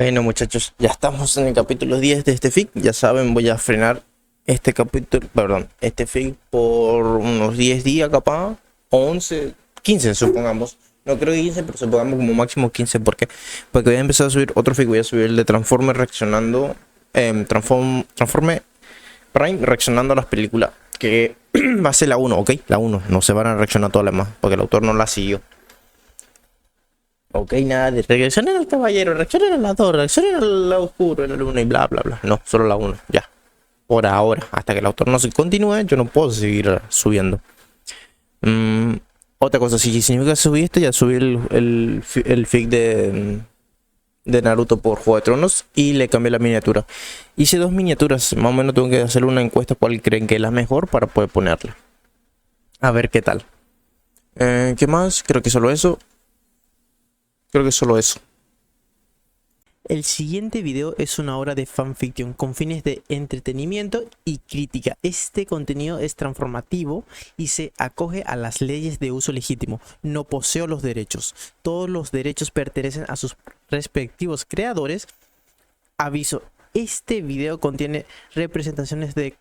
Bueno, muchachos, ya estamos en el capítulo 10 de este fic. Ya saben, voy a frenar este capítulo, perdón, este fic por unos 10 días capaz, o 11, 15 supongamos. No creo que 15, pero supongamos como máximo 15. ¿Por qué? Porque voy a empezar a subir otro fic. Voy a subir el de Transforme reaccionando, Transforme Prime reaccionando a las películas. Que va a ser la 1, ¿ok? La 1, no se van a reaccionar todas las demás, porque el autor no la siguió. Ok, nada de reaccionar al caballero, reaccionar a la torre, reaccionar al lado oscuro, en la luna y bla, bla, bla. No, solo la 1, ya. Por ahora, hasta que el autor no se continúe, yo no puedo seguir subiendo. Otra cosa, si significa subir esto, ya subí el fic de Naruto por Juego de Tronos y le cambié la miniatura. Hice 2 miniaturas, más o menos tengo que hacer una encuesta cuál creen que es la mejor para poder ponerla. A ver qué tal. ¿Qué más? Creo que solo eso. El siguiente video es una obra de fanfiction con fines de entretenimiento y crítica. Este contenido es transformativo y se acoge a las leyes de uso legítimo. No poseo los derechos. Todos los derechos pertenecen a sus respectivos creadores. Aviso, este video contiene representaciones de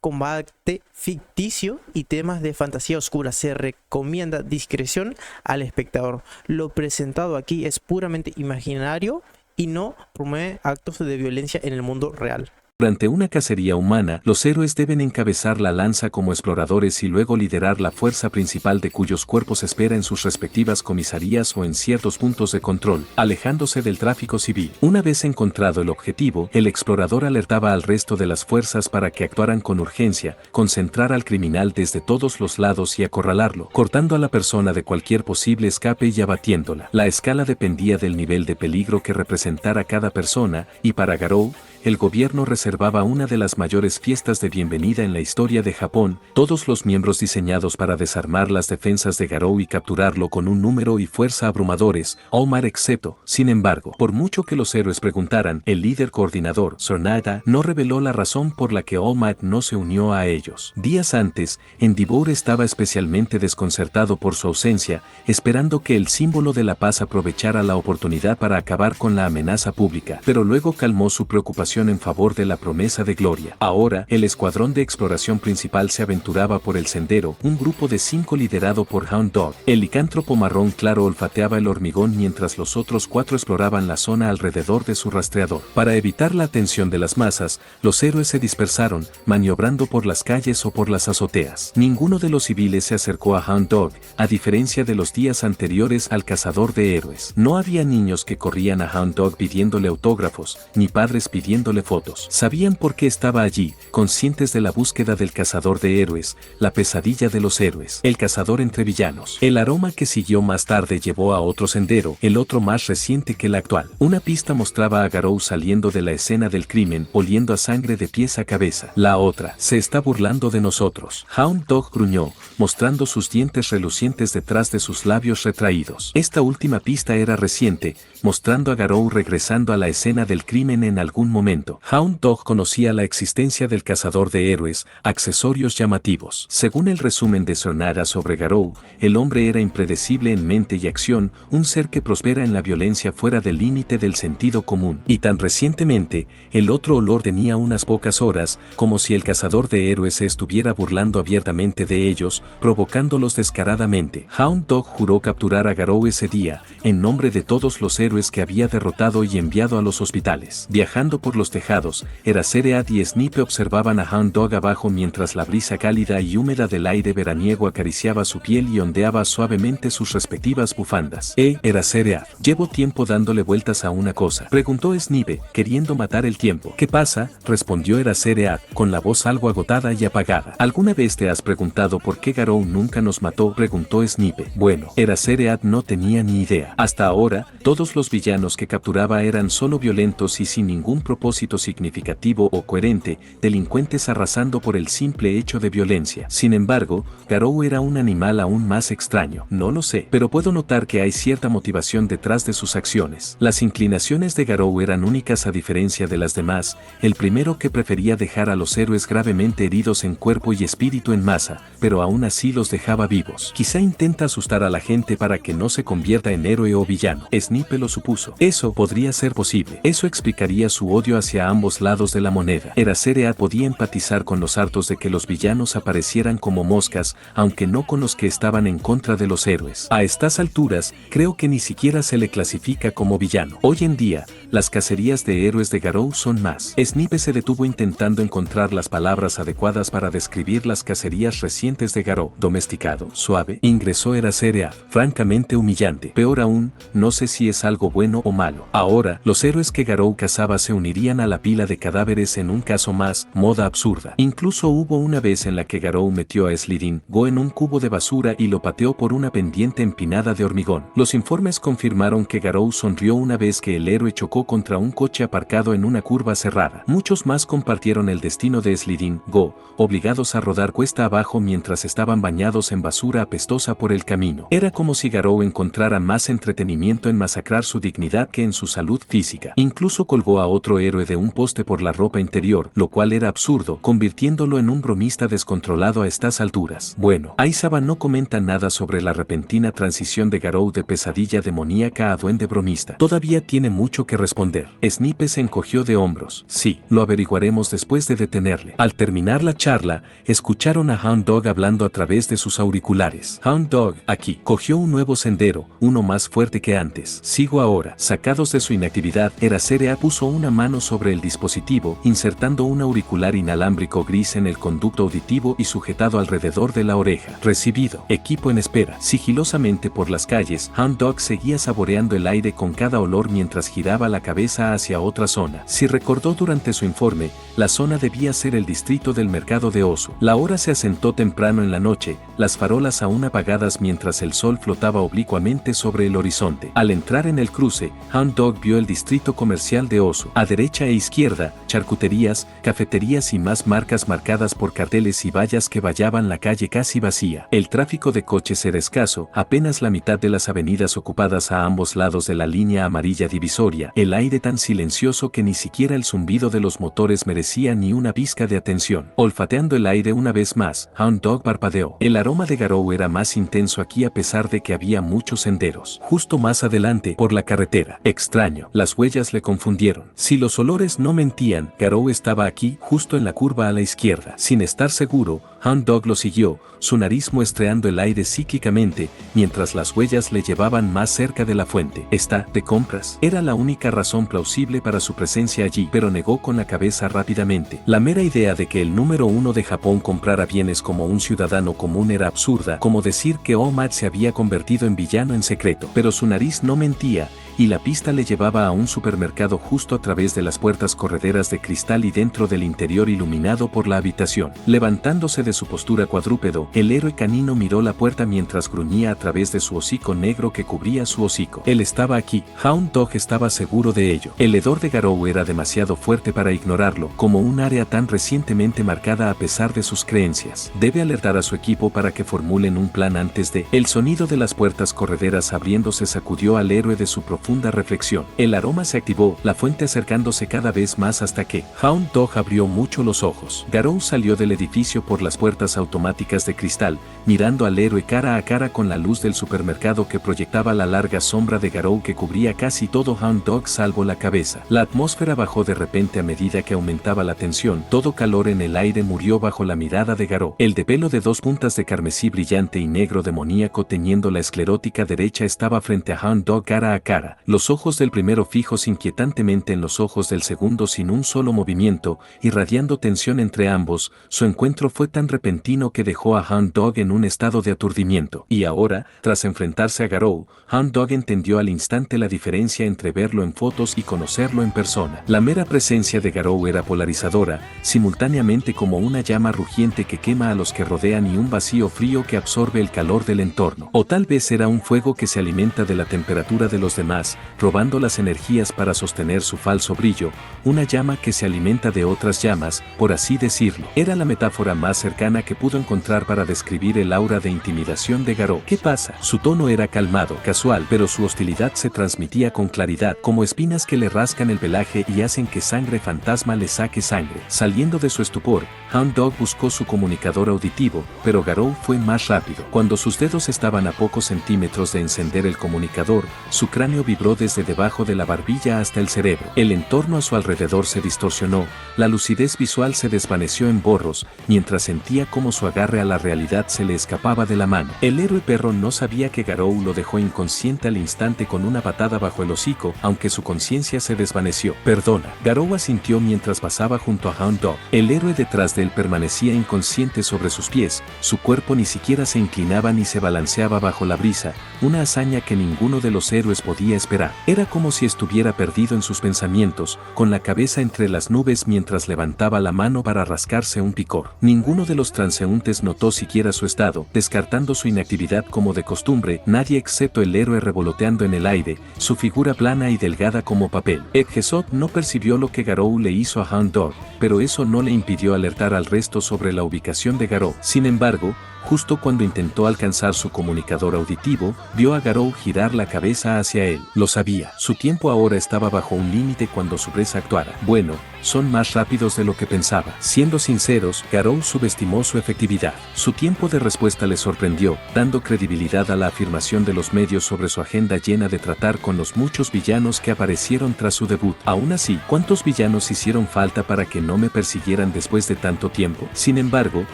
combate ficticio y temas de fantasía oscura. Se recomienda discreción al espectador. Lo presentado aquí es puramente imaginario y no promueve actos de violencia en el mundo real. Durante una cacería humana, los héroes deben encabezar la lanza como exploradores y luego liderar la fuerza principal de cuyos cuerpos espera en sus respectivas comisarías o en ciertos puntos de control, alejándose del tráfico civil. Una vez encontrado el objetivo, el explorador alertaba al resto de las fuerzas para que actuaran con urgencia, concentrar al criminal desde todos los lados y acorralarlo, cortando a la persona de cualquier posible escape y abatiéndola. La escala dependía del nivel de peligro que representara cada persona, y para Garou, el gobierno reservaba una de las mayores fiestas de bienvenida en la historia de Japón. Todos los miembros diseñados para desarmar las defensas de Garou y capturarlo con un número y fuerza abrumadores, All Might excepto. Sin embargo, por mucho que los héroes preguntaran, el líder coordinador, Sornada, no reveló la razón por la que All Might no se unió a ellos. Días antes, Endeavor estaba especialmente desconcertado por su ausencia, esperando que el símbolo de la paz aprovechara la oportunidad para acabar con la amenaza pública, pero luego calmó su preocupación en favor de la promesa de gloria. Ahora, el escuadrón de exploración principal se aventuraba por el sendero, un grupo de 5 liderado por Hound Dog. El licántropo marrón claro olfateaba el hormigón mientras los otros 4 exploraban la zona alrededor de su rastreador. Para evitar la atención de las masas, los héroes se dispersaron, maniobrando por las calles o por las azoteas. Ninguno de los civiles se acercó a Hound Dog, a diferencia de los días anteriores al cazador de héroes. No había niños que corrían a Hound Dog pidiéndole autógrafos, ni padres pidiéndole fotos. Sabían por qué estaba allí, conscientes de la búsqueda del cazador de héroes, la pesadilla de los héroes, el cazador entre villanos. El aroma que siguió más tarde llevó a otro sendero, el otro más reciente que el actual. Una pista mostraba a Garou saliendo de la escena del crimen, oliendo a sangre de pies a cabeza. La otra, se está burlando de nosotros. Hound Dog gruñó, mostrando sus dientes relucientes detrás de sus labios retraídos. Esta última pista era reciente, mostrando a Garou regresando a la escena del crimen en algún momento. Hound Dog conocía la existencia del cazador de héroes, accesorios llamativos. Según el resumen de Sornada sobre Garou, el hombre era impredecible en mente y acción, un ser que prospera en la violencia fuera del límite del sentido común. Y tan recientemente, el otro olor tenía unas pocas horas, como si el cazador de héroes se estuviera burlando abiertamente de ellos, provocándolos descaradamente. Hound Dog juró capturar a Garou ese día, en nombre de todos los héroes que había derrotado y enviado a los hospitales. Viajando por los tejados, Erasereat y Snipe observaban a Hound Dog abajo mientras la brisa cálida y húmeda del aire veraniego acariciaba su piel y ondeaba suavemente sus respectivas bufandas. Erasereat, llevo tiempo dándole vueltas a una cosa, preguntó Snipe, queriendo matar el tiempo. ¿Qué pasa?, respondió Erasereat, con la voz algo agotada y apagada. ¿Alguna vez te has preguntado por qué Garou nunca nos mató?, preguntó Snipe. Bueno, Erasereat no tenía ni idea. Hasta ahora, todos los villanos que capturaba eran solo violentos y sin ningún propósito propósito significativo o coherente, delincuentes arrasando por el simple hecho de violencia. Sin embargo, Garou era un animal aún más extraño. No lo sé, pero puedo notar que hay cierta motivación detrás de sus acciones. Las inclinaciones de Garou eran únicas a diferencia de las demás, el primero que prefería dejar a los héroes gravemente heridos en cuerpo y espíritu en masa, pero aún así los dejaba vivos. Quizá intenta asustar a la gente para que no se convierta en héroe o villano. Snipe lo supuso. Eso podría ser posible. Eso explicaría su odio hacia ambos lados de la moneda. Eraserhead podía empatizar con los hartos de que los villanos aparecieran como moscas, aunque no con los que estaban en contra de los héroes. A estas alturas, creo que ni siquiera se le clasifica como villano. Hoy en día, las cacerías de héroes de Garou son más. Snipe se detuvo intentando encontrar las palabras adecuadas para describir las cacerías recientes de Garou. Domesticado, suave, ingresó Eraserhead. Francamente humillante. Peor aún, no sé si es algo bueno o malo. Ahora, los héroes que Garou cazaba se unirían a la pila de cadáveres en un caso más, moda absurda. Incluso hubo una vez en la que Garou metió a Sliding Go en un cubo de basura y lo pateó por una pendiente empinada de hormigón. Los informes confirmaron que Garou sonrió una vez que el héroe chocó contra un coche aparcado en una curva cerrada. Muchos más compartieron el destino de Sliding Go, obligados a rodar cuesta abajo mientras estaban bañados en basura apestosa por el camino. Era como si Garou encontrara más entretenimiento en masacrar su dignidad que en su salud física. Incluso colgó a otro héroe de un poste por la ropa interior, lo cual era absurdo, convirtiéndolo en un bromista descontrolado a estas alturas. Bueno, Aizawa no comenta nada sobre la repentina transición de Garou de pesadilla demoníaca a duende bromista. Todavía tiene mucho que responder. Snipe se encogió de hombros. Sí, lo averiguaremos después de detenerle. Al terminar la charla, escucharon a Hound Dog hablando a través de sus auriculares. Hound Dog, aquí, cogió un nuevo sendero, uno más fuerte que antes. Sigo ahora. Sacados de su inactividad, Eraserhead puso una mano sobre el dispositivo, insertando un auricular inalámbrico gris en el conducto auditivo y sujetado alrededor de la oreja. Recibido. Equipo en espera. Sigilosamente por las calles, Hound Dog seguía saboreando el aire con cada olor mientras giraba la cabeza hacia otra zona. Si recordó durante su informe, la zona debía ser el distrito del mercado de Osu. La hora se asentó temprano en la noche, las farolas aún apagadas mientras el sol flotaba oblicuamente sobre el horizonte. Al entrar en el cruce, Hound Dog vio el distrito comercial de Osu. A derecha e izquierda, charcuterías, cafeterías y más marcas marcadas por carteles y vallas que vallaban la calle casi vacía. El tráfico de coches era escaso, apenas la mitad de las avenidas ocupadas a ambos lados de la línea amarilla divisoria, el aire tan silencioso que ni siquiera el zumbido de los motores merecía ni una pizca de atención. Olfateando el aire una vez más, Hound Dog parpadeó. El aroma de Garou era más intenso aquí a pesar de que había muchos senderos. Justo más adelante, por la carretera. Extraño, las huellas le confundieron. Si los olores no mentían, Garou estaba aquí, justo en la curva a la izquierda. Sin estar seguro, Hound Dog lo siguió, su nariz muestreando el aire psíquicamente, mientras las huellas le llevaban más cerca de la fuente. ¿Está de compras? Era la única razón plausible para su presencia allí, pero negó con la cabeza rápidamente. La mera idea de que el número uno de Japón comprara bienes como un ciudadano común era absurda, como decir que Omad se había convertido en villano en secreto. Pero su nariz no mentía, y la pista le llevaba a un supermercado justo a través de las puertas correderas de cristal y dentro del interior iluminado por la habitación. Levantándose de su postura cuadrúpedo, el héroe canino miró la puerta mientras gruñía a través de su hocico negro que cubría su hocico. Él estaba aquí. Hound Dog estaba seguro de ello. El hedor de Garou era demasiado fuerte para ignorarlo, como un área tan recientemente marcada a pesar de sus creencias. Debe alertar a su equipo para que formulen un plan antes de... El sonido de las puertas correderas abriéndose sacudió al héroe de su profunda reflexión. El aroma se activó, la fuente acercándose cada vez más hasta que Hound Dog abrió mucho los ojos. Garou salió del edificio por las puertas automáticas de cristal, mirando al héroe cara a cara con la luz del supermercado que proyectaba la larga sombra de Garou que cubría casi todo Hound Dog salvo la cabeza. La atmósfera bajó de repente a medida que aumentaba la tensión. Todo calor en el aire murió bajo la mirada de Garou. El de pelo de dos puntas de carmesí brillante y negro demoníaco teñiendo la esclerótica derecha estaba frente a Hound Dog cara a cara. Los ojos del primero fijos inquietantemente en los ojos del segundo sin un solo movimiento, irradiando tensión entre ambos. Su encuentro fue tan repentino que dejó a Hound Dog en un estado de aturdimiento. Y ahora, tras enfrentarse a Garou, Hound Dog entendió al instante la diferencia entre verlo en fotos y conocerlo en persona. La mera presencia de Garou era polarizadora, simultáneamente como una llama rugiente que quema a los que rodean y un vacío frío que absorbe el calor del entorno. O tal vez era un fuego que se alimenta de la temperatura de los demás, robando las energías para sostener su falso brillo, una llama que se alimenta de otras llamas, por así decirlo. Era la metáfora más cercana que pudo encontrar para describir el aura de intimidación de Garou. ¿Qué pasa? Su tono era calmado, casual, pero su hostilidad se transmitía con claridad, como espinas que le rascan el pelaje y hacen que sangre fantasma le saque sangre. Saliendo de su estupor, Hound Dog buscó su comunicador auditivo, pero Garou fue más rápido. Cuando sus dedos estaban a pocos centímetros de encender el comunicador, su cráneo vibró desde debajo de la barbilla hasta el cerebro. El entorno a su alrededor se distorsionó, la lucidez visual se desvaneció en borros, mientras sentía como su agarre a la realidad se le escapaba de la mano. El héroe perro no sabía que Garou lo dejó inconsciente al instante con una patada bajo el hocico, aunque su conciencia se desvaneció. Perdona. Garou asintió mientras pasaba junto a Hound Dog. El héroe detrás de él permanecía inconsciente sobre sus pies, su cuerpo ni siquiera se inclinaba ni se balanceaba bajo la brisa, una hazaña que ninguno de los héroes podía esperar. Era como si estuviera perdido en sus pensamientos, con la cabeza entre las nubes mientras levantaba la mano para rascarse un picor. Ninguno de los transeúntes notó siquiera su estado, descartando su inactividad como de costumbre, nadie excepto el héroe revoloteando en el aire, su figura plana y delgada como papel. Edgesot no percibió lo que Garou le hizo a Hound Dog, pero eso no le impidió alertar al resto sobre la ubicación de Garou. Sin embargo, justo cuando intentó alcanzar su comunicador auditivo, vio a Garou girar la cabeza hacia él. Lo sabía. Su tiempo ahora estaba bajo un límite cuando su presa actuara. Bueno, son más rápidos de lo que pensaba. Siendo sinceros, Garou subestimó su efectividad. Su tiempo de respuesta le sorprendió, dando credibilidad a la afirmación de los medios sobre su agenda llena de tratar con los muchos villanos que aparecieron tras su debut. Aún así, ¿cuántos villanos hicieron falta para que no me persiguieran después de tanto tiempo? Sin embargo,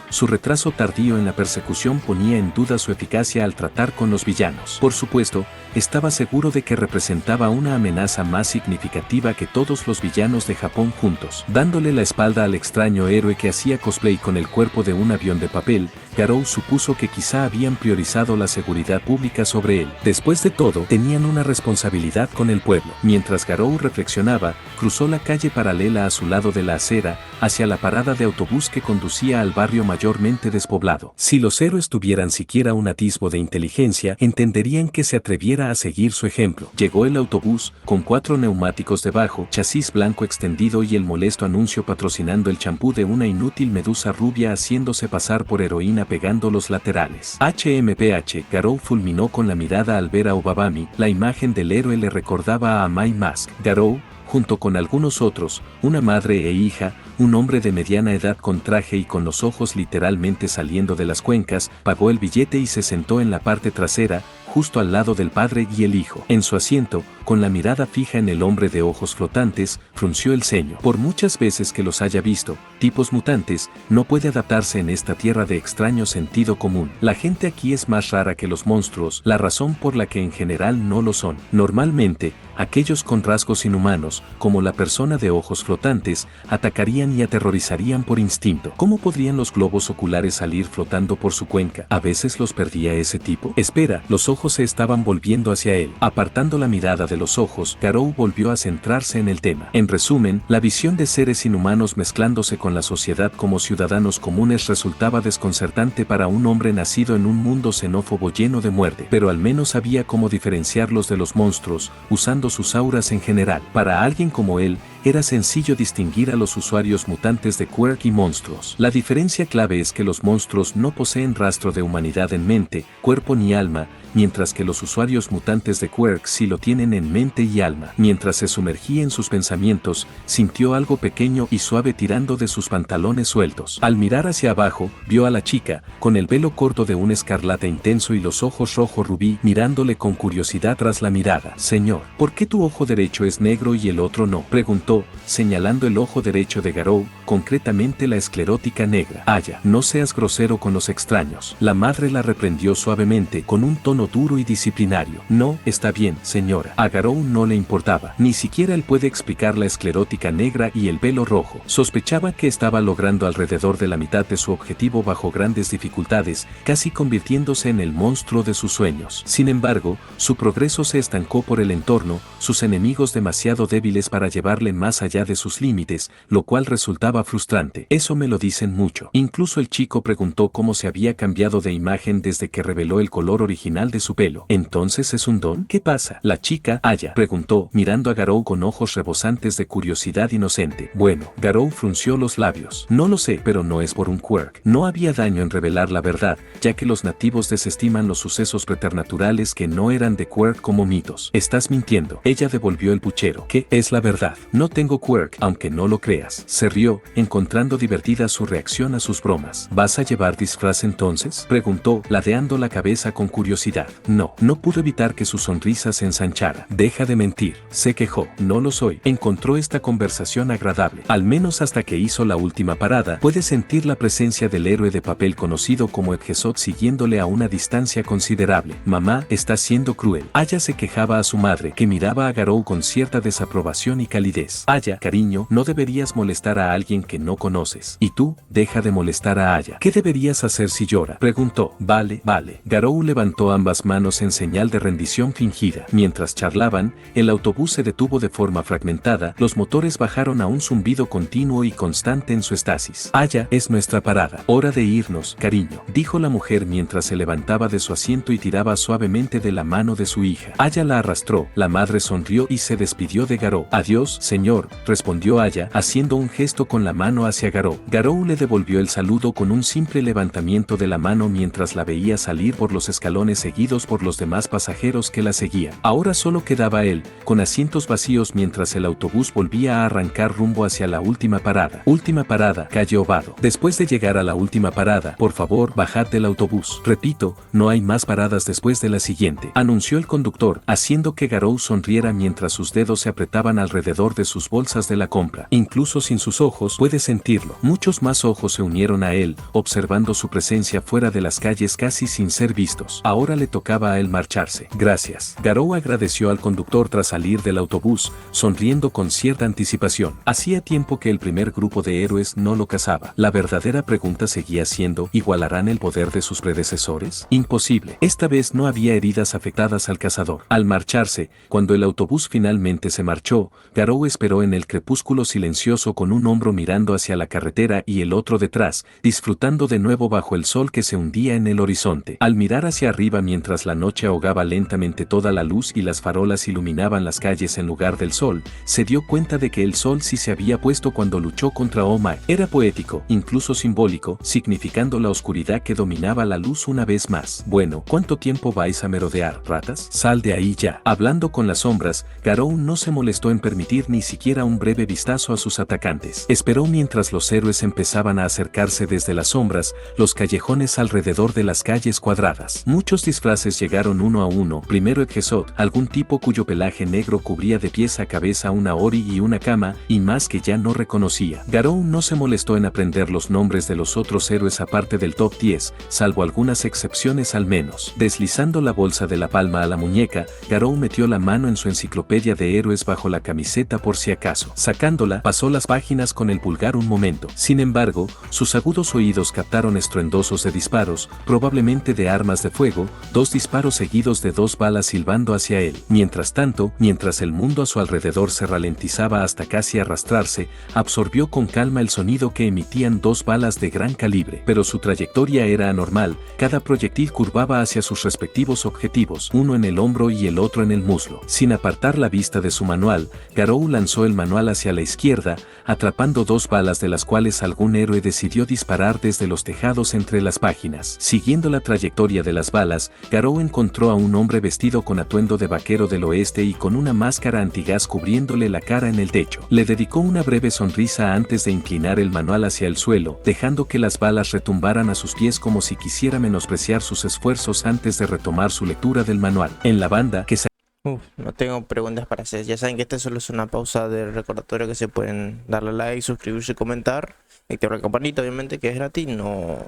su retraso tardío en la persecución ponía en duda su eficacia al tratar con los villanos. Por supuesto, estaba seguro de que representaba una amenaza más significativa que todos los villanos de Japón juntos. Dándole la espalda al extraño héroe que hacía cosplay con el cuerpo de un avión de papel, Garou supuso que quizá habían priorizado la seguridad pública sobre él. Después de todo, tenían una responsabilidad con el pueblo. Mientras Garou reflexionaba, cruzó la calle paralela a su lado de la acera, hacia la parada de autobús que conducía al barrio mayormente despoblado. Si los héroes tuvieran siquiera un atisbo de inteligencia, entenderían que se atreviera a seguir su ejemplo. Llegó el autobús, con 4 neumáticos debajo, chasis blanco extendido y el molesto anuncio patrocinando el champú de una inútil medusa rubia haciéndose pasar por heroína pegando los laterales. HMPH, Garou fulminó con la mirada al ver a Obabami, la imagen del héroe le recordaba a Mai Mask. Garou, junto con algunos otros, una madre e hija, un hombre de mediana edad con traje y con los ojos literalmente saliendo de las cuencas, pagó el billete y se sentó en la parte trasera, justo al lado del padre y el hijo. En su asiento, con la mirada fija en el hombre de ojos flotantes, frunció el ceño. Por muchas veces que los haya visto, tipos mutantes, no puede adaptarse en esta tierra de extraño sentido común. La gente aquí es más rara que los monstruos, la razón por la que en general no lo son. Normalmente, aquellos con rasgos inhumanos, como la persona de ojos flotantes, atacarían y aterrorizarían por instinto. ¿Cómo podrían los globos oculares salir flotando por su cuenca? ¿A veces los perdía ese tipo? Espera, los ojos se estaban volviendo hacia él. Apartando la mirada de los ojos, Garou volvió a centrarse en el tema. En resumen, la visión de seres inhumanos mezclándose con la sociedad como ciudadanos comunes resultaba desconcertante para un hombre nacido en un mundo xenófobo lleno de muerte, pero al menos sabía cómo diferenciarlos de los monstruos, usando sus auras en general. Para alguien como él, era sencillo distinguir a los usuarios mutantes de Quirk y monstruos. La diferencia clave es que los monstruos no poseen rastro de humanidad en mente, cuerpo ni alma, mientras que los usuarios mutantes de Quirk sí lo tienen en mente y alma. Mientras se sumergía en sus pensamientos, sintió algo pequeño y suave tirando de sus pantalones sueltos. Al mirar hacia abajo, vio a la chica, con el velo corto de un escarlata intenso y los ojos rojo rubí, mirándole con curiosidad tras la mirada. «Señor, ¿por qué tu ojo derecho es negro y el otro no?», preguntó preguntó, señalando el ojo derecho de Garou, concretamente la esclerótica negra. Aya, no seas grosero con los extraños. La madre la reprendió suavemente con un tono duro y disciplinario. No, está bien, señora. A Garou no le importaba. Ni siquiera él puede explicar la esclerótica negra y el velo rojo. Sospechaba que estaba logrando alrededor de la mitad de su objetivo bajo grandes dificultades, casi convirtiéndose en el monstruo de sus sueños. Sin embargo, su progreso se estancó por el entorno, sus enemigos demasiado débiles para llevarle más allá de sus límites, lo cual resultaba frustrante. Eso me lo dicen mucho. Incluso el chico preguntó cómo se había cambiado de imagen desde que reveló el color original de su pelo. ¿Entonces es un don? ¿Qué pasa? La chica, Aya, preguntó, mirando a Garou con ojos rebosantes de curiosidad inocente. Bueno, Garou frunció los labios. No lo sé, pero no es por un quirk. No había daño en revelar la verdad, ya que los nativos desestiman los sucesos preternaturales que no eran de quirk como mitos. Estás mintiendo. Ella devolvió el puchero. ¿Qué es la verdad? No tengo quirk, aunque no lo creas. Se rió, encontrando divertida su reacción a sus bromas. ¿Vas a llevar disfraz entonces? Preguntó, ladeando la cabeza con curiosidad. No pudo evitar que su sonrisa se ensanchara. Deja de mentir. Se quejó. No lo soy. Encontró esta conversación agradable. Al menos hasta que hizo la última parada, puede sentir la presencia del héroe de papel conocido como Edgesot siguiéndole a una distancia considerable. Mamá, está siendo cruel. Aya se quejaba a su madre, que miraba a Garou con cierta desaprobación y calidez. Aya, cariño, no deberías molestar a alguien que no conoces. Y tú, deja de molestar a Aya. ¿Qué deberías hacer si llora? Preguntó. Vale. Garou levantó ambas manos en señal de rendición fingida. Mientras charlaban, el autobús se detuvo de forma fragmentada, los motores bajaron a un zumbido continuo y constante en su estasis. Aya, es nuestra parada. Hora de irnos, cariño, dijo la mujer mientras se levantaba de su asiento y tiraba suavemente de la mano de su hija. Aya la arrastró, la madre sonrió y se despidió de Garou. Adiós, señor, respondió Aya, haciendo un gesto con la mano hacia Garou. Garou le devolvió el saludo con un simple levantamiento de la mano mientras la veía salir por los escalones seguidos por los demás pasajeros que la seguían. Ahora solo quedaba él, con asientos vacíos mientras el autobús volvía a arrancar rumbo hacia la última parada. Última parada, calle Ovado. Después de llegar a la última parada, por favor, bajad del autobús. Repito, no hay más paradas después de la siguiente, anunció el conductor, haciendo que Garou sonriera mientras sus dedos se apretaban alrededor de sus bolsas de la compra. Incluso sin sus ojos, puede sentirlo. Muchos más ojos se unieron a él, observando su presencia fuera de las calles casi sin ser vistos. Ahora le tocaba a él marcharse. Gracias. Garou agradeció al conductor tras salir del autobús, sonriendo con cierta anticipación. Hacía tiempo que el primer grupo de héroes no lo cazaba. La verdadera pregunta seguía siendo, ¿igualarán el poder de sus predecesores? Imposible. Esta vez no había heridas afectadas al cazador. Al marcharse, cuando el autobús finalmente se marchó, Garou esperó en el crepúsculo silencioso con un hombro mirando hacia la carretera y el otro detrás, disfrutando de nuevo bajo el sol que se hundía en el horizonte. Al mirar hacia arriba mientras la noche ahogaba lentamente toda la luz y las farolas iluminaban las calles en lugar del sol, se dio cuenta de que el sol sí se había puesto cuando luchó contra Omar. Era poético, incluso simbólico, significando la oscuridad que dominaba la luz una vez más. Bueno, ¿cuánto tiempo vais a merodear, ratas? Sal de ahí ya. Hablando con las sombras, Garou no se molestó en permitir ni siquiera un breve vistazo a sus atacantes. Esperó mientras los héroes empezaban a acercarse desde las sombras, los callejones alrededor de las calles cuadradas. Muchos disfraces llegaron uno a uno. Primero Edgesot, algún tipo cuyo pelaje negro cubría de pies a cabeza una Ori y una Kama, y más que ya no reconocía. Garou no se molestó en aprender los nombres de los otros héroes aparte del top 10, salvo algunas excepciones al menos. Deslizando la bolsa de la palma a la muñeca, Garou metió la mano en su enciclopedia de héroes bajo la camiseta por si acaso. Sacándola, pasó las páginas con el pulgar un momento. Sin embargo, sus agudos oídos captaron estruendosos de disparos, probablemente de armas de fuego, 2 disparos seguidos de 2 balas silbando hacia él. Mientras tanto, mientras el mundo a su alrededor se ralentizaba hasta casi arrastrarse, absorbió con calma el sonido que emitían 2 balas de gran calibre. Pero su trayectoria era anormal, cada proyectil curvaba hacia sus respectivos objetivos, uno en el hombro y el otro en el muslo. Sin apartar la vista de su manual, Garou lanzó el manual hacia la izquierda, atrapando 2 balas de las cuales algún héroe decidió disparar desde los tejados entre las páginas. Siguiendo la trayectoria de las balas, Garou encontró a un hombre vestido con atuendo de vaquero del oeste y con una máscara antigás cubriéndole la cara en el techo. Le dedicó una breve sonrisa antes de inclinar el manual hacia el suelo, dejando que las balas retumbaran a sus pies como si quisiera menospreciar sus esfuerzos antes de retomar su lectura del manual. En la banda que No tengo preguntas para hacer. Ya saben que esta solo es una pausa de recordatorio que se pueden darle like, suscribirse, comentar. Activar la campanita, obviamente, que es gratis. No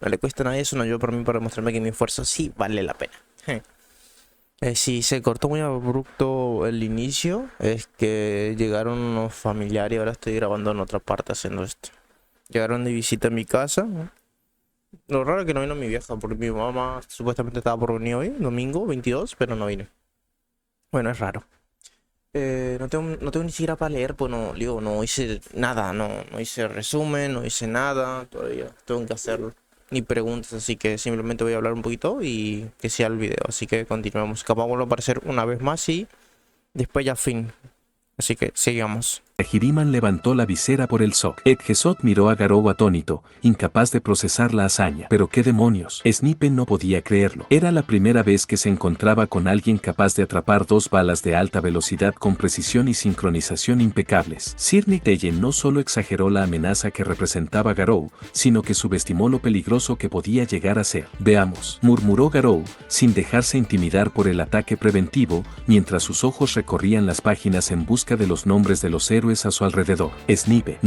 le cuesta nada eso. No ayuda por mí para mostrarme que mi esfuerzo sí vale la pena. Sí, se cortó muy abrupto el inicio. Es que llegaron unos familiares y ahora estoy grabando en otra parte haciendo esto. Llegaron de visita a mi casa. Lo raro es que no vino mi vieja, porque mi mamá supuestamente estaba por venir hoy, domingo 22, pero no vino. Bueno, es raro. No tengo ni siquiera para leer, pues no hice nada, no hice resumen, no hice nada, todavía tengo que hacer ni preguntas, así que simplemente voy a hablar un poquito y que sea el video, así que continuemos. Capaz vuelvo a aparecer una vez más y después ya fin, así que sigamos. Ahriman levantó la visera por el SOC. Edgesot miró a Garou atónito, incapaz de procesar la hazaña. ¿Pero qué demonios? Snipe no podía creerlo. Era la primera vez que se encontraba con alguien capaz de atrapar 2 balas de alta velocidad con precisión y sincronización impecables. Sir Nitellen no solo exageró la amenaza que representaba Garou, sino que subestimó lo peligroso que podía llegar a ser. Veamos, murmuró Garou, sin dejarse intimidar por el ataque preventivo, mientras sus ojos recorrían las páginas en busca de los nombres de los héroes a su alrededor. Snipe,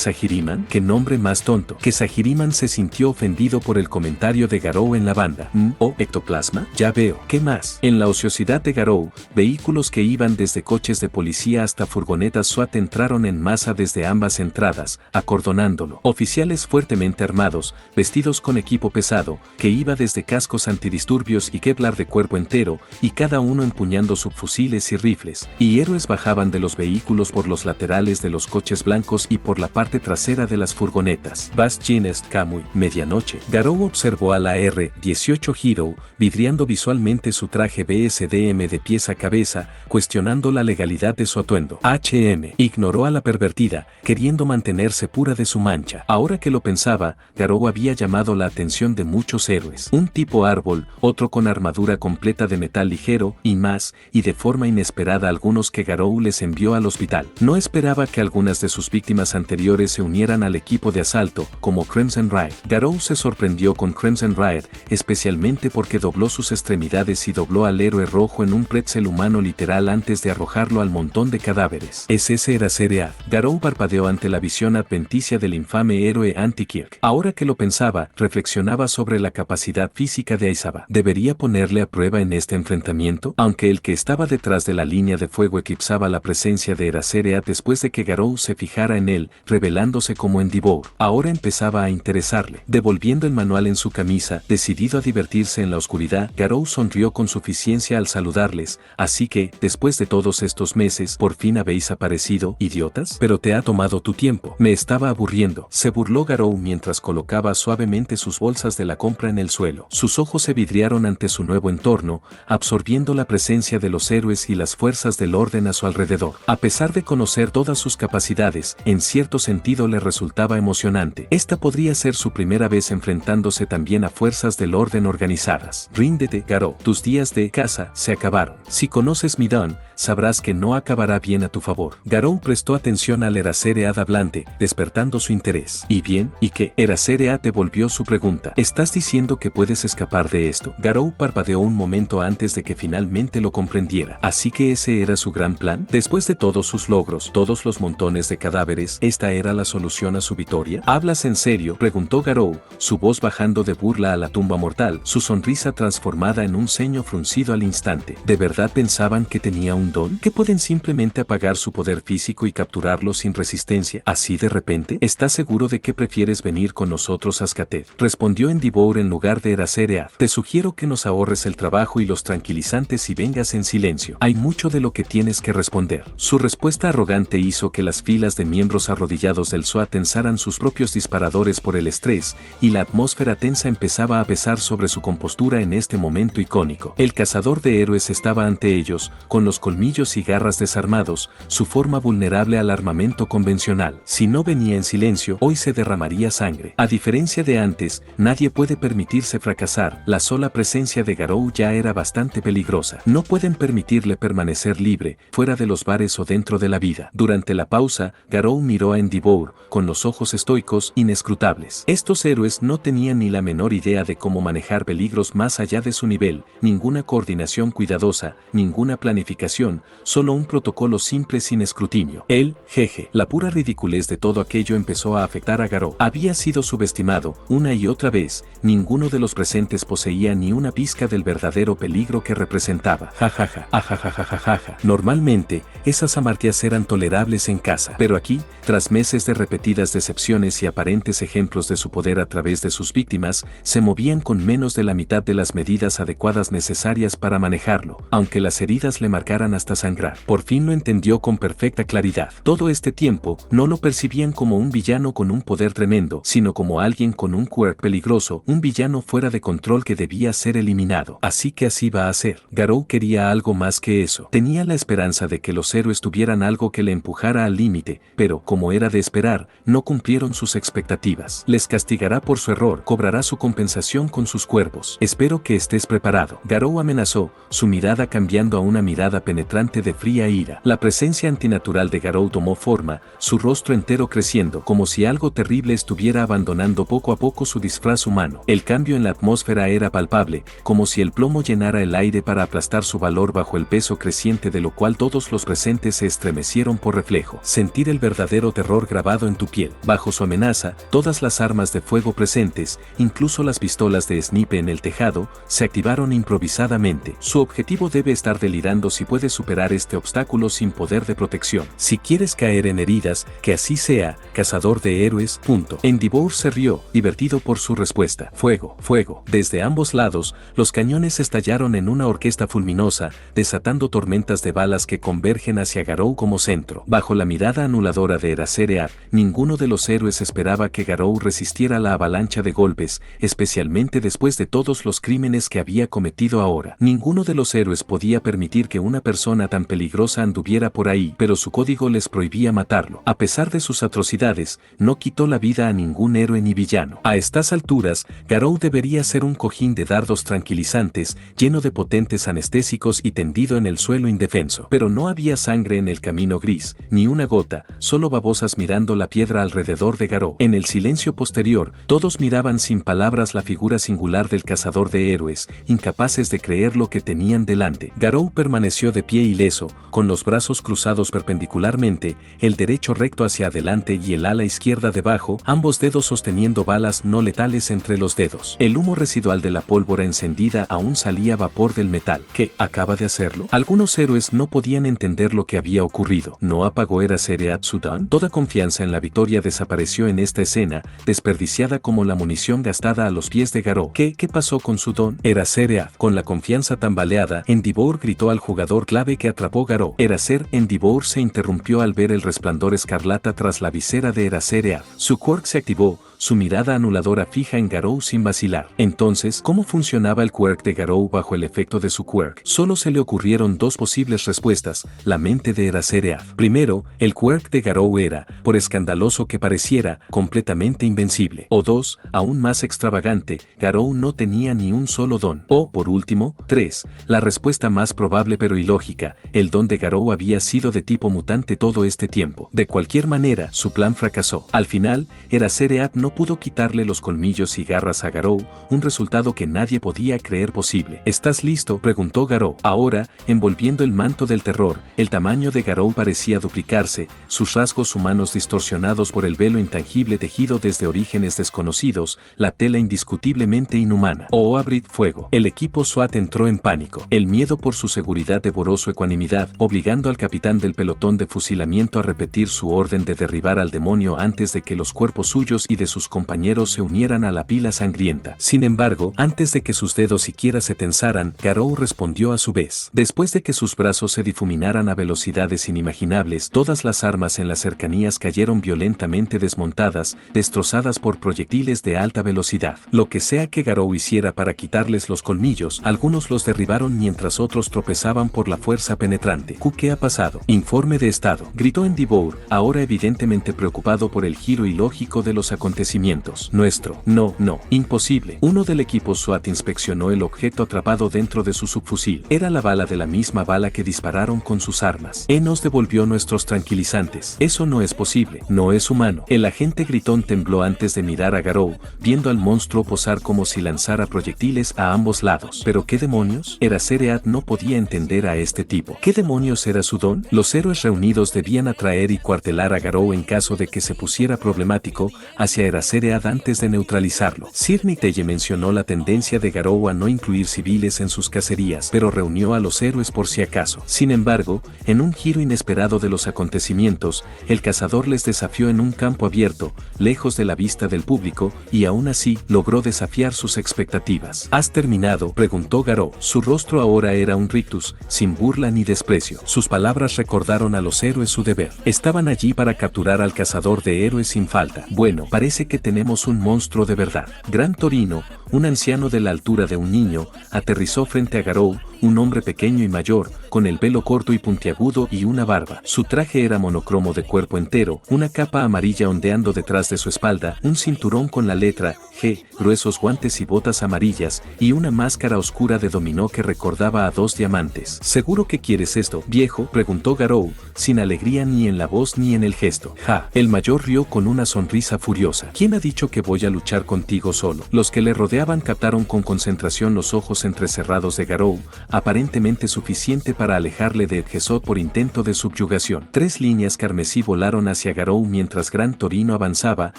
Ahriman, qué nombre más tonto. Ahriman se sintió ofendido por el comentario de Garou en la banda. ¿O ectoplasma? Ya veo. ¿Qué más? En la ociosidad de Garou, vehículos que iban desde coches de policía hasta furgonetas SWAT entraron en masa desde ambas entradas, acordonándolo. Oficiales fuertemente armados, vestidos con equipo pesado, que iba desde cascos antidisturbios y Kevlar de cuerpo entero, y cada uno empuñando subfusiles y rifles. Y héroes bajaban de los vehículos por los laterales de los coches blancos y por la parte trasera de las furgonetas. Bas Ginest Kamui, medianoche. Garou observó a la R-18 Hero, vidriando visualmente su traje BSDM de pies a cabeza, cuestionando la legalidad de su atuendo. HM ignoró a la pervertida, queriendo mantenerse pura de su mancha. Ahora que lo pensaba, Garou había llamado la atención de muchos héroes. Un tipo árbol, otro con armadura completa de metal ligero, y más, y de forma inesperada algunos que Garou les envió al hospital. No esperaba que algunas de sus víctimas anteriores se unieran al equipo de asalto, como Crimson Rider. Garou se sorprendió con Crimson Rider, especialmente porque dobló sus extremidades y dobló al héroe rojo en un pretzel humano literal antes de arrojarlo al montón de cadáveres. Ese era Seread. Garou parpadeó ante la visión adventicia del infame héroe Antikirk. Ahora que lo pensaba, reflexionaba sobre la capacidad física de Aizaba. ¿Debería ponerle a prueba en este enfrentamiento? Aunque el que estaba detrás de la línea de fuego eclipsaba la presencia de Eraseread después de que Garou se fijara en él, revelándose como en Devour. Ahora empezaba a interesarle. Devolviendo el manual en su camisa, decidido a divertirse en la oscuridad, Garou sonrió con suficiencia al saludarles, así que, después de todos estos meses, ¿por fin habéis aparecido, idiotas? Pero te ha tomado tu tiempo. Me estaba aburriendo. Se burló Garou mientras colocaba suavemente sus bolsas de la compra en el suelo. Sus ojos se vidriaron ante su nuevo entorno, absorbiendo la presencia de los héroes y las fuerzas del orden a su alrededor. A pesar de conocer todas sus capacidades, en cierto sentido le resultaba emocionante. Esta podría ser su primera vez enfrentándose también a fuerzas del orden organizadas. Ríndete, Garou. Tus días de caza se acabaron. Si conoces mi don, sabrás que no acabará bien a tu favor. Garou prestó atención al Eraseread hablante, despertando su interés. ¿Y bien? ¿Y qué? Eraseread devolvió su pregunta. ¿Estás diciendo que puedes escapar de esto? Garou parpadeó un momento antes de que finalmente lo comprendiera. ¿Así que ese era su gran plan? Después de todos sus logros, todos los montones de cadáveres, ¿esta era la solución a su victoria? ¿Hablas en serio?, preguntó Garou, su voz bajando de burla a la tumba mortal, su sonrisa transformada en un ceño fruncido al instante. ¿De verdad pensaban que tenía un don? ¿Que pueden simplemente apagar su poder físico y capturarlo sin resistencia, así de repente? ¿Estás seguro de que prefieres venir con nosotros a Skated?, respondió en Devour en lugar de Eraseread. Te sugiero que nos ahorres el trabajo y los tranquilizantes y vengas en silencio. Hay mucho de lo que tienes que responder. Su respuesta arrogante hizo que las filas de miembros arrodillados del SWAT tensaran sus propios disparadores por el estrés, y la atmósfera tensa empezaba a pesar sobre su compostura en este momento icónico. El cazador de héroes estaba ante ellos, con los colmillos y garras desarmados, su forma vulnerable al armamento convencional. Si no venía en silencio, hoy se derramaría sangre. A diferencia de antes, nadie puede permitirse fracasar. La sola presencia de Garou ya era bastante peligrosa. No pueden permitirle permanecer libre, fuera de los bares o dentro de la vida. Durante la pausa, Garou miró a Endeavor, con los ojos estoicos, inescrutables. Estos héroes no tenían ni la menor idea de cómo manejar peligros más allá de su nivel, ninguna coordinación cuidadosa, ninguna planificación, solo un protocolo simple sin escrutinio. Jeje. La pura ridiculez de todo aquello empezó a afectar a Garou. Había sido subestimado, una y otra vez, ninguno de los presentes poseía ni una pizca del verdadero peligro que representaba. Jajaja, ajajajajaja. Normalmente, esas amartías eran tolerables en casa, pero aquí, tras meses de repetidas decepciones y aparentes ejemplos de su poder a través de sus víctimas, se movían con menos de la mitad de las medidas adecuadas necesarias para manejarlo, aunque las heridas le marcaran hasta sangrar. Por fin lo entendió con perfecta claridad. Todo este tiempo, no lo percibían como un villano con un poder tremendo, sino como alguien con un quirk peligroso, un villano fuera de control que debía ser eliminado. Así que así va a ser. Garou quería algo más que eso. Tenía la esperanza de que los héroes tuvieran algo que le empujara al límite, pero, como era de esperar, no cumplieron sus expectativas. Les castigará por su error, cobrará su compensación con sus cuerpos. Espero que estés preparado. Garou amenazó, su mirada cambiando a una mirada penetrante de fría ira. La presencia antinatural de Garou tomó forma, su rostro entero creciendo, como si algo terrible estuviera abandonando poco a poco su disfraz humano. El cambio en la atmósfera era palpable, como si el plomo llenara el aire para aplastar su valor bajo el peso creciente, de lo cual todos los presentes se estremecieron por reflejo. Sentir el verdadero terror grabado en tu piel. Bajo su amenaza, todas las armas de fuego presentes, incluso las pistolas de snipe en el tejado, se activaron improvisadamente. Su objetivo debe estar delirando si puede superar este obstáculo sin poder de protección. Si quieres caer en heridas, que así sea, cazador de héroes. Endeavor se rió, divertido por su respuesta. Fuego, fuego. Desde ambos lados, los cañones estallaron en una orquesta fulminosa, desatando tormentas de balas que convergen hacia Garou como centro. Bajo la mirada anuladora de Erasereat, ninguno de los héroes esperaba que Garou resistiera la avalancha de golpes, especialmente después de todos los crímenes que había cometido ahora. Ninguno de los héroes podía permitir que una persona tan peligrosa anduviera por ahí, pero su código les prohibía matarlo. A pesar de sus atrocidades, no quitó la vida a ningún héroe ni villano. A estas alturas, Garou debería ser un cojín de dardos tranquilizantes, lleno de potentes anestésicos y tendido en el suelo indefenso. Pero no había sangre en el camino gris, ni una gota, solo babosas mirando la piedra alrededor de Garou. En el silencio posterior, todos miraban sin palabras la figura singular del cazador de héroes, incapaces de creer lo que tenían delante. Garou permaneció de pie ileso, con los brazos cruzados perpendicularmente, el derecho recto hacia adelante y el ala izquierda debajo, ambos dedos sosteniendo balas no letales entre los dedos. El humo residual de la pólvora encendida aún salía vapor del metal. ¿Qué? ¿Acaba de hacerlo? Algunos héroes no podían entender lo que había ocurrido. ¿No apagó Erasereat Sudan? Toda confianza en la victoria desapareció en esta escena, desperdiciada como la munición gastada a los pies de Garou. ¿Qué pasó con Sudan? Erasereat. Con la confianza tambaleada, Endeavor gritó al jugador clave que atrapó Garou. Endeavor se interrumpió al ver el resplandor escarlata tras la visera de Erasereat. Su quirk se activó, su mirada anuladora fija en Garou sin vacilar. Entonces, ¿cómo funcionaba el quirk de Garou bajo el efecto de su quirk? Solo se le ocurrieron dos posibles respuestas, la mente de Erasereat. Primero, el quirk de Garou era, por escandaloso que pareciera, completamente invencible. O dos, aún más extravagante, Garou no tenía ni un solo don. O, por último, tres, la respuesta más probable pero ilógica, el don de Garou había sido de tipo mutante todo este tiempo. De cualquier manera, su plan fracasó. Al final, Erasereat no pudo quitarle los colmillos y garras a Garou, un resultado que nadie podía creer posible. ¿Estás listo?, preguntó Garou. Ahora, envolviendo el manto del terror, el tamaño de Garou parecía duplicarse, sus rasgos humanos distorsionados por el velo intangible tejido desde orígenes desconocidos, la tela indiscutiblemente inhumana. Oh, abrid fuego. El equipo SWAT entró en pánico. El miedo por su seguridad devoró su ecuanimidad, obligando al capitán del pelotón de fusilamiento a repetir su orden de derribar al demonio antes de que los cuerpos suyos y de sus compañeros se unieran a la pila sangrienta. Sin embargo, antes de que sus dedos siquiera se tensaran, Garou respondió a su vez. Después de que sus brazos se difuminaran a velocidades inimaginables, todas las armas en las cercanías cayeron violentamente desmontadas, destrozadas por proyectiles de alta velocidad. Lo que sea que Garou hiciera para quitarles los colmillos, algunos los derribaron mientras otros tropezaban por la fuerza penetrante. ¿Qué ha pasado? Informe de estado, gritó Endeavor, ahora evidentemente preocupado por el giro ilógico de los acontecimientos. acontecimientos. Nuestro. No, imposible. Uno del equipo SWAT inspeccionó el objeto atrapado dentro de su subfusil. Era la bala de la misma bala que dispararon con sus armas. Nos devolvió nuestros tranquilizantes. Eso no es posible. No es humano. El agente gritón tembló antes de mirar a Garou, viendo al monstruo posar como si lanzara proyectiles a ambos lados. ¿Pero qué demonios? Eraserhead no podía entender a este tipo. ¿Qué demonios era su don? Los héroes reunidos debían atraer y cuartelar a Garou en caso de que se pusiera problemático hacia Eraserhead antes de neutralizarlo. Sir Niteye mencionó la tendencia de Garou a no incluir civiles en sus cacerías, pero reunió a los héroes por si acaso. Sin embargo, en un giro inesperado de los acontecimientos, el cazador les desafió en un campo abierto, lejos de la vista del público, y aún así logró desafiar sus expectativas. ¿Has terminado?, preguntó Garou. Su rostro ahora era un rictus, sin burla ni desprecio. Sus palabras recordaron a los héroes su deber. Estaban allí para capturar al cazador de héroes sin falta. Bueno, parece que tenemos un monstruo de verdad. Gran Torino, un anciano de la altura de un niño, aterrizó frente a Garou, un hombre pequeño y mayor, con el pelo corto y puntiagudo y una barba. Su traje era monocromo de cuerpo entero, una capa amarilla ondeando detrás de su espalda, un cinturón con la letra G, gruesos guantes y botas amarillas, y una máscara oscura de dominó que recordaba a 2 diamantes. ¿Seguro que quieres esto, viejo?, preguntó Garou, sin alegría ni en la voz ni en el gesto. Ja. El mayor rió con una sonrisa furiosa. ¿Quién ha dicho que voy a luchar contigo solo? Los que le rodeaban captaron con concentración los ojos entrecerrados de Garou, aparentemente suficiente para alejarle de Edgesot por intento de subyugación. 3 líneas carmesí volaron hacia Garou mientras Gran Torino avanzaba,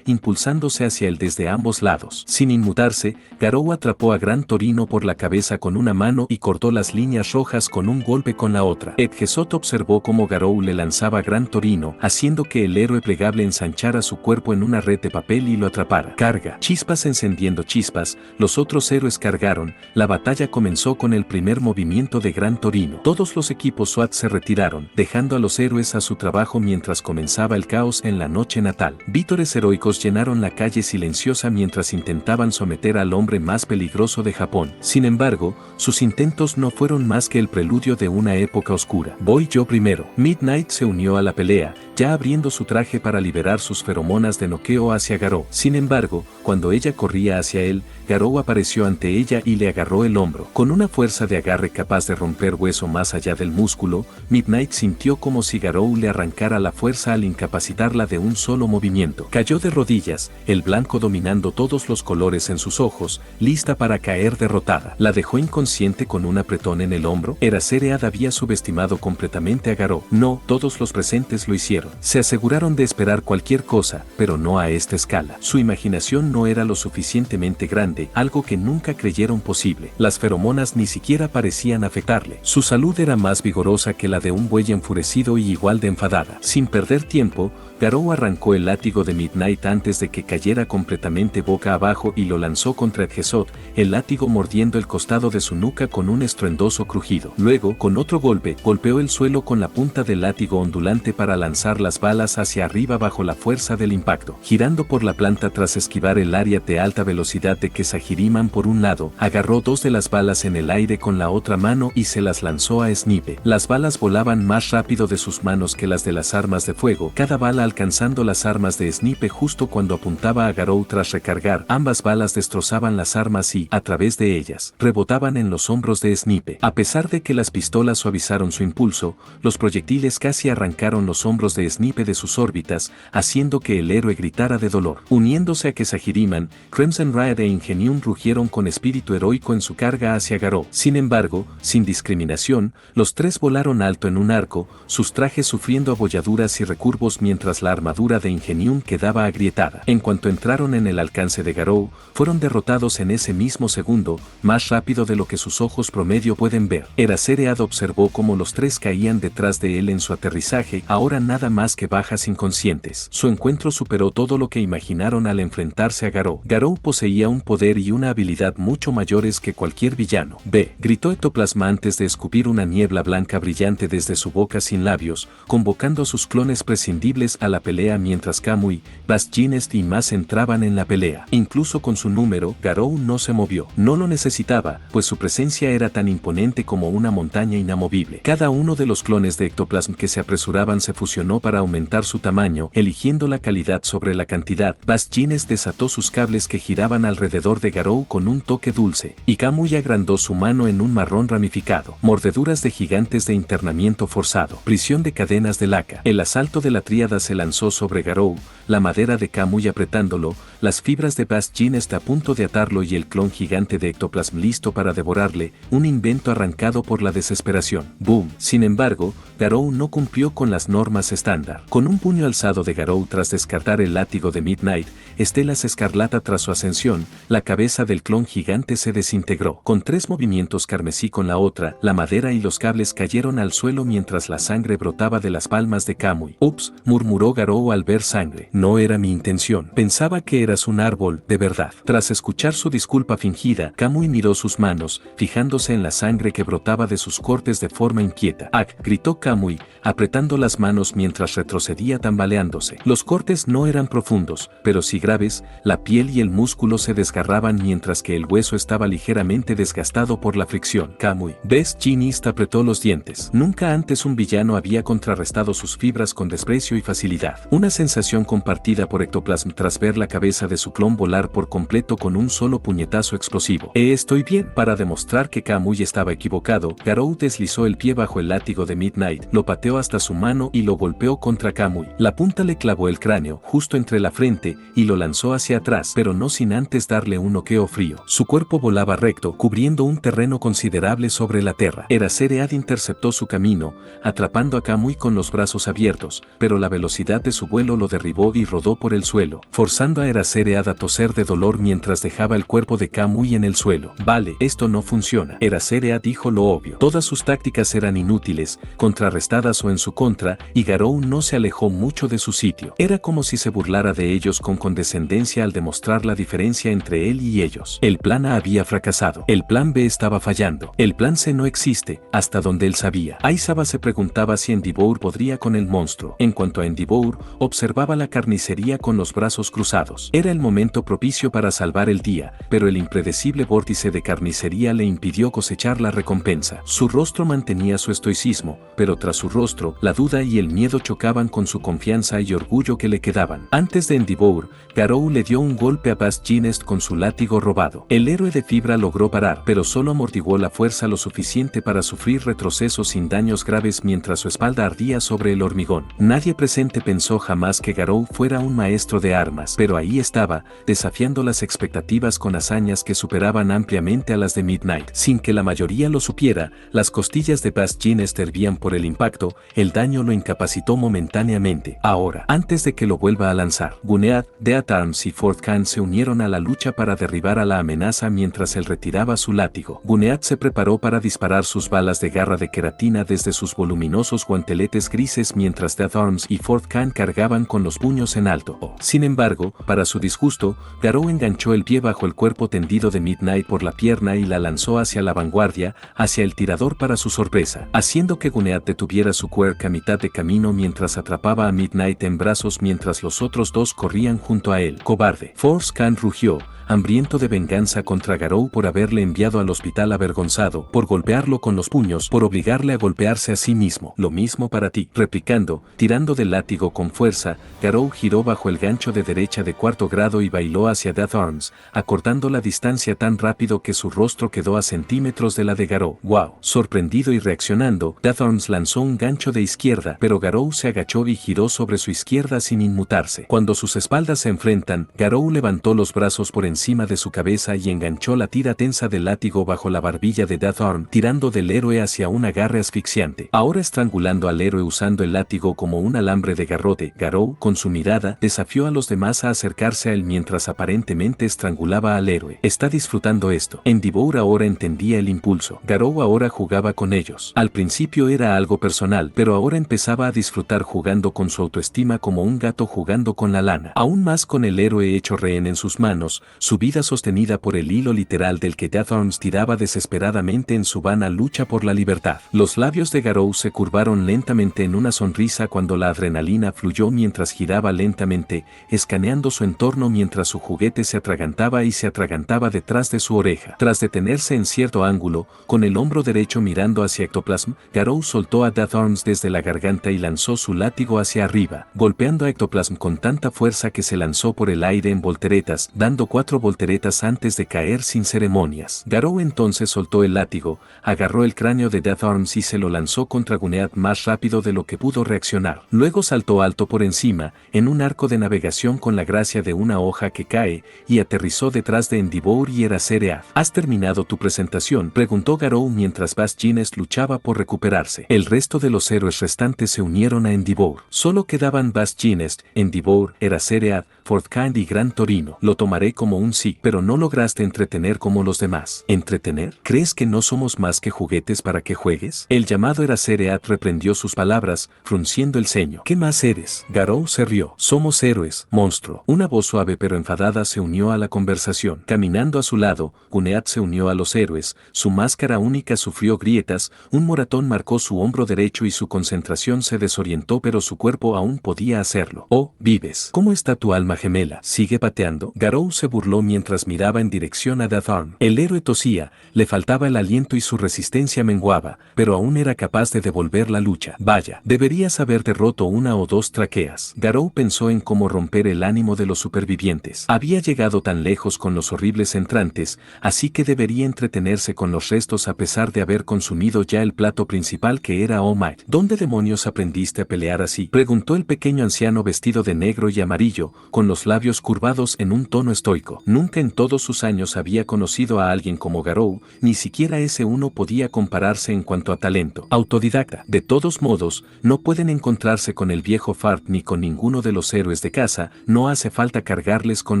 impulsándose hacia él desde ambos lados. Sin inmutarse, Garou atrapó a Gran Torino por la cabeza con una mano y cortó las líneas rojas con un golpe con la otra. Edgesot observó cómo Garou le lanzaba a Gran Torino, haciendo que el héroe plegable ensanchara su cuerpo en una red de papel y lo atrapara. Carga. Chispas encendiendo chispas, los otros héroes cargaron. La batalla comenzó con el primer movimiento de Gran Torino. Todos los equipos SWAT se retiraron, dejando a los héroes a su trabajo mientras comenzaba el caos en la noche natal. Vítores heroicos llenaron la calle silenciosa mientras intentaban someter al hombre más peligroso de Japón. Sin embargo, sus intentos no fueron más que el preludio de una época oscura. Voy yo primero. Midnight se unió a la pelea, ya abriendo su traje para liberar sus feromonas de noqueo hacia Garou. Sin embargo, cuando ella corría hacia él, Garou apareció ante ella y le agarró el hombro. Con una fuerza de agarre capaz de romper hueso más allá del músculo, Midnight sintió como si Garou le arrancara la fuerza al incapacitarla de un solo movimiento. Cayó de rodillas, el blanco dominando todos los colores en sus ojos, lista para caer derrotada. La dejó inconsciente con un apretón en el hombro. Eraserhead había subestimado completamente a Garou. No, todos los presentes lo hicieron. Se aseguraron de esperar cualquier cosa, pero no a esta escala. Su imaginación no era lo suficientemente grande, algo que nunca creyeron posible. Las feromonas ni siquiera parecían afectarle. Su salud era más vigorosa que la de un buey enfurecido y igual de enfadada. Sin perder tiempo, Garou arrancó el látigo de Midnight antes de que cayera completamente boca abajo y lo lanzó contra Edgesot, el látigo mordiendo el costado de su nuca con un estruendoso crujido. Luego, con otro golpe, golpeó el suelo con la punta del látigo ondulante para lanzar las balas hacia arriba bajo la fuerza del impacto. Girando por la planta tras esquivar el área de alta velocidad de Kesahiriman por un lado, agarró 2 de las balas en el aire con la otra mano y se las lanzó a Snipe. Las balas volaban más rápido de sus manos que las de las armas de fuego, cada bala alcanzando las armas de Snipe justo cuando apuntaba a Garou tras recargar. Ambas balas destrozaban las armas y, a través de ellas, rebotaban en los hombros de Snipe. A pesar de que las pistolas suavizaron su impulso, los proyectiles casi arrancaron los hombros de Snipe de sus órbitas, haciendo que el héroe gritara de dolor. Uniéndose a Kesahiriman, Crimson Riot e Ingenium rugieron con espíritu heroico en su carga hacia Garou. Sin embargo, sin discriminación, los 3 volaron alto en un arco, sus trajes sufriendo abolladuras y recurvos mientras la armadura de Ingenium quedaba agrietada. En cuanto entraron en el alcance de Garou, fueron derrotados en ese mismo segundo, más rápido de lo que sus ojos promedio pueden ver. Eraserhead observó cómo los 3 caían detrás de él en su aterrizaje, ahora nada más que bajas inconscientes. Su encuentro superó todo lo que imaginaron al enfrentarse a Garou. Garou poseía un poder y una habilidad mucho mayores que cualquier villano. Gritó Ectoplasma antes de escupir una niebla blanca brillante desde su boca sin labios, convocando a sus clones prescindibles a la pelea mientras Kamui, Bash Ginest y más entraban en la pelea. Incluso con su número, Garou no se movió. No lo necesitaba, pues su presencia era tan imponente como una montaña inamovible. Cada uno de los clones de Ectoplasm que se apresuraban se fusionó para aumentar su tamaño, eligiendo la calidad sobre la cantidad. Bash Ginest desató sus cables que giraban alrededor de Garou con un toque dulce, y Kamui agrandó su mano en un marrón ramificado. Mordeduras de gigantes de internamiento forzado. Prisión de cadenas de laca. El asalto de la tríada se lanzó sobre Garou, la madera de Kamui apretándolo, las fibras de Bash Ginest a punto de atarlo y el clon gigante de Ectoplasm listo para devorarle, un invento arrancado por la desesperación. ¡Boom! Sin embargo, Garou no cumplió con las normas estándar. Con un puño alzado de Garou tras descartar el látigo de Midnight, estelas escarlata tras su ascensión, la cabeza del clon gigante se desintegró. Con 3 movimientos carmesí con la otra, la madera y los cables cayeron al suelo mientras la sangre brotaba de las palmas de Kamui. «Ups», murmuró Garou al ver sangre. «No era mi intención. Pensaba que eras un árbol, de verdad». Tras escuchar su disculpa fingida, Kamui miró sus manos, fijándose en la sangre que brotaba de sus cortes de forma inquieta. «¡Ak!», gritó Kamui, apretando las manos mientras retrocedía tambaleándose. Los cortes no eran profundos, pero sí graves, la piel y el músculo se desgarraban mientras que el hueso estaba ligeramente desgastado por la fricción. Kamui. Bash Ginest apretó los dientes. Nunca antes un villano había contrarrestado sus fibras con desprecio y facilidad. Una sensación compartida por Ectoplasm tras ver la cabeza de su clon volar por completo con un solo puñetazo explosivo. Estoy bien. Para demostrar que Kamui estaba equivocado, Garou deslizó el pie bajo el látigo de Midnight, lo pateó hasta su mano y lo golpeó contra Kamui. La punta le clavó el cráneo, justo entre la frente, y lo lanzó hacia atrás, pero no sin antes darle un noqueo frío. Su cuerpo volaba recto, cubriendo un terreno considerable sobre la tierra. Eraserhead interceptó su camino, atrapando a Kamui con los brazos abiertos, pero la velocidad de su vuelo lo derribó y rodó por el suelo, forzando a Eraserhead a toser de dolor mientras dejaba el cuerpo de Kamui en el suelo. «Vale, esto no funciona». Eraserhead dijo lo obvio. Todas sus tácticas eran inútiles, contrarrestadas o en su contra, y Garou no se alejó mucho de su sitio. Era como si se burlara de ellos con condescendencia al demostrar la diferencia entre él y ellos. El plan A había fracasado. El plan B estaba fallando. El plan C no existe, hasta donde él sabía. Aizawa se preguntaba si Endeavour podría con el monstruo. En cuanto a Endeavour, observaba la carnicería con los brazos cruzados. Era el momento propicio para salvar el día, pero el impredecible vórtice de carnicería le impidió cosechar la recompensa. Su rostro mantenía su estoicismo, pero tras su rostro, la duda y el miedo chocaban con su confianza y orgullo que le quedaban. Antes de Endeavour, Garou le dio un golpe a Bash Ginest con su látigo robado. El héroe de fibra logró parar, pero solo amortiguó la fuerza lo suficiente para sufrir retrocesos sin daños graves mientras su espalda ardía sobre el hormigón. Nadie presente pensó jamás que Garou fuera un maestro de armas, pero ahí estaba, desafiando las expectativas con hazañas que superaban ampliamente a las de Midnight. Sin que la mayoría lo supiera, las costillas de Bash Ginest hervían por el impacto, el daño lo incapacitó momentáneamente. Ahora, antes de que lo vuelva a lanzar, Gunead, Death Arms y Ford Khan se unieron a la lucha para derribar a la amenaza mientras él retiraba su látigo. Gunead se preparó para disparar sus balas de garra de queratina desde sus voluminosos guanteletes grises mientras Death Arms y Ford Khan cargaban con los puños en alto. Sin embargo, para su disgusto, Garou enganchó el pie bajo el cuerpo tendido de Midnight por la pierna y la lanzó hacia la vanguardia, hacia el tirador para su sorpresa, haciendo que Gunead detuviera su quirk a mitad de camino mientras atrapaba a Midnight en brazos mientras los otros dos corrían junto a él. «Cobarde». Force Khan rugió, hambriento de venganza contra Garou por haberle enviado al hospital avergonzado, por golpearlo con los puños, por obligarle a golpearse a sí mismo. «Lo mismo para ti». Replicando, tirando del látigo con fuerza, Garou giró bajo el gancho de derecha de 4º grado y bailó hacia Death Arms, acortando la distancia tan rápido que su rostro quedó a centímetros de la de Garou. «Wow». Sorprendido y reaccionando, Death Arms lanzó un gancho de izquierda, pero Garou se agachó y giró sobre su izquierda sin inmutarse. Cuando sus espaldas se enfrentan, Garou levantó los brazos por encima de su cabeza y enganchó la tira tensa del látigo bajo la barbilla de Death Arm, tirando del héroe hacia un agarre asfixiante. Ahora estrangulando al héroe usando el látigo como un alambre de garrote, Garou, con su mirada, desafió a los demás a acercarse a él mientras aparentemente estrangulaba al héroe. «Está disfrutando esto». Endeavour ahora entendía el impulso. Garou ahora jugaba con ellos. Al principio era algo personal, pero ahora empezaba a disfrutar jugando con su autoestima como un gato jugando con la lana. Aún más con el héroe hecho rehén en sus manos, su vida sostenida por el hilo literal del que Death Arms tiraba desesperadamente desesperadamente en su vana lucha por la libertad. Los labios de Garou se curvaron lentamente en una sonrisa cuando la adrenalina fluyó mientras giraba lentamente, escaneando su entorno mientras su juguete se atragantaba y se atragantaba detrás de su oreja. Tras detenerse en cierto ángulo, con el hombro derecho mirando hacia Ectoplasm, Garou soltó a Death Arms desde la garganta y lanzó su látigo hacia arriba, golpeando a Ectoplasm con tanta fuerza que se lanzó por el aire en volteretas, dando 4 volteretas antes de caer sin ceremonias. Garou entonces soltó el látigo, agarró el cráneo de Death Arms y se lo lanzó contra Gunead más rápido de lo que pudo reaccionar. Luego saltó alto por encima, en un arco de navegación con la gracia de una hoja que cae, y aterrizó detrás de Endeavor y Eraseread. ¿Has terminado tu presentación?, preguntó Garou mientras Bash Jeanest luchaba por recuperarse. El resto de los héroes restantes se unieron a Endeavor. Solo quedaban Bash Jeanest, Endeavor, Eraseread, Fortkind y Gran Torino. Lo tomaré como un sí, pero no lograste entretener como los demás. ¿Entretener? ¿Crees que no somos más que juguetes para que juegues? El llamado Eraseread reprendió sus palabras, frunciendo el ceño. ¿Qué más eres? Garou se rió. Somos héroes, monstruo. Una voz suave pero enfadada se unió a la conversación. Caminando a su lado, Gunead se unió a los héroes. Su máscara única sufrió grietas, un moratón marcó su hombro derecho y su concentración se desorientó, pero su cuerpo aún podía hacerlo. Oh, vives. ¿Cómo está tu alma gemela? ¿Sigue pateando? Garou se burló mientras miraba en dirección a Death Arm. El héroe tosía, le faltaba el aliento y su resistencia menguaba, pero aún era capaz de devolver la lucha. Vaya, deberías haberte roto una o dos traqueas. Garou pensó en cómo romper el ánimo de los supervivientes. Había llegado tan lejos con los horribles entrantes, así que debería entretenerse con los restos a pesar de haber consumido ya el plato principal que era All Might. ¿Dónde demonios aprendiste a pelear así?, preguntó el pequeño anciano vestido de negro y amarillo, con los labios curvados en un tono estoico. Nunca en todos sus años había conocido a alguien como Garou, ni siquiera ese uno podía compararse en cuanto a talento. Autodidacta. De todos modos, no pueden encontrarse con el viejo Fart ni con ninguno de los héroes de casa, no hace falta cargarles con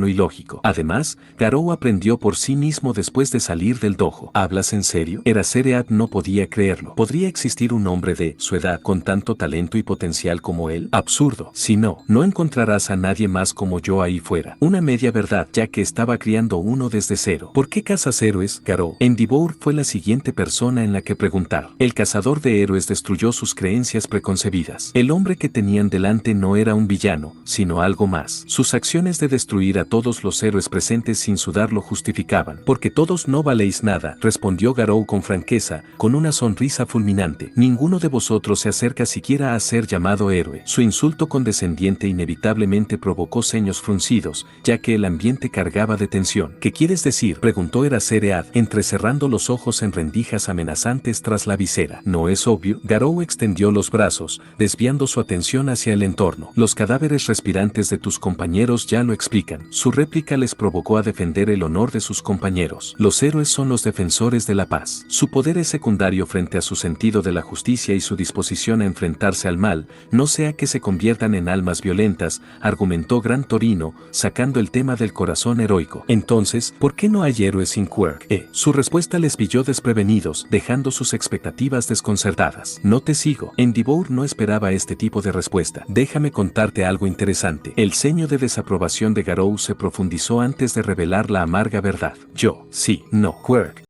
lo ilógico. Además, Garou aprendió por sí mismo después de salir del dojo. ¿Hablas en serio? Eraseread no podía creerlo. ¿Podría existir un hombre de su edad con tanto talento y potencial como él? Absurdo. Si no, no encontrarás a nadie más como yo ahí fuera. Una media verdad, ya que estaba criando uno desde cero. ¿Por qué cazas héroes, Garou? Endeavor fue la siguiente persona en la que preguntar. El cazador de héroes destruyó sus creencias preconcebidas. El hombre que tenían delante no era un villano, sino algo más. Sus acciones de destruir a todos los héroes presentes sin sudar lo justificaban. Porque todos no valéis nada, respondió Garou con franqueza, con una sonrisa fulminante. Ninguno de vosotros se acerca siquiera a ser llamado héroe. Su insulto condescendiente inevitablemente provocó ceños fruncidos, ya que el ambiente cargaba de tensión. ¿Qué quieres decir?, preguntó Eraseread, entrecerrando los ojos en rendijas amenazantes tras la visera. ¿No es obvio? Garou extendió los brazos, desviando su atención hacia el entorno. Los cadáveres respirantes de tus compañeros ya lo explican. Su réplica les provocó a defender el honor de sus compañeros. Los héroes son los defensores de la paz. Su poder es secundario frente a su sentido de la justicia y su disposición a enfrentarse al mal, no sea que se conviertan en almas violentas, argumentó Gran Torino, sacando el tema del corazón heroico. Entonces, ¿por qué no hay héroes sin quirk? Su respuesta les pilló desprevenidos, dejando sus expectativas desconcertadas. No te sigo. Endeavor no esperaba este tipo de respuesta. Déjame contarte algo interesante. El ceño de desaprobación de Garou se profundizó antes de revelar la amarga verdad. Yo, sí, no, quirk.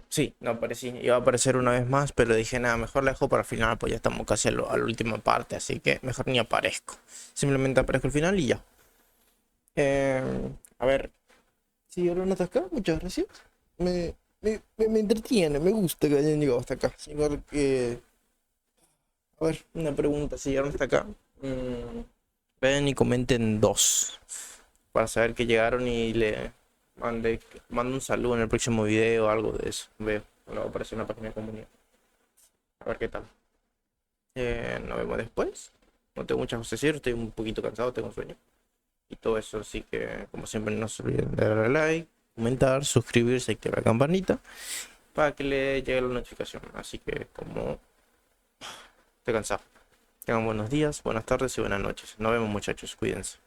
Sí, no aparecí. Iba a aparecer una vez más, pero dije, nada, mejor la dejo para el final, pues ya estamos casi a la última parte, así que mejor ni aparezco. Simplemente aparezco al final y ya. A ver, si ahora hasta acá, muchas gracias. Me entretiene, me gusta que hayan llegado hasta acá. Igual que... A ver, una pregunta, si llegaron hasta acá. Ven y comenten 2. Para saber que llegaron y le mando un saludo en el próximo video o algo de eso. Veo, luego aparece en la página de comunidad. A ver qué tal. Nos vemos después. No tengo muchas cosas que decir, estoy un poquito cansado, tengo sueño. Y todo eso, así que como siempre no se olviden de darle like, comentar, suscribirse y activar la campanita para que le llegue la notificación. Así que como estoy cansado. Tengan buenos días, buenas tardes y buenas noches. Nos vemos, muchachos, cuídense.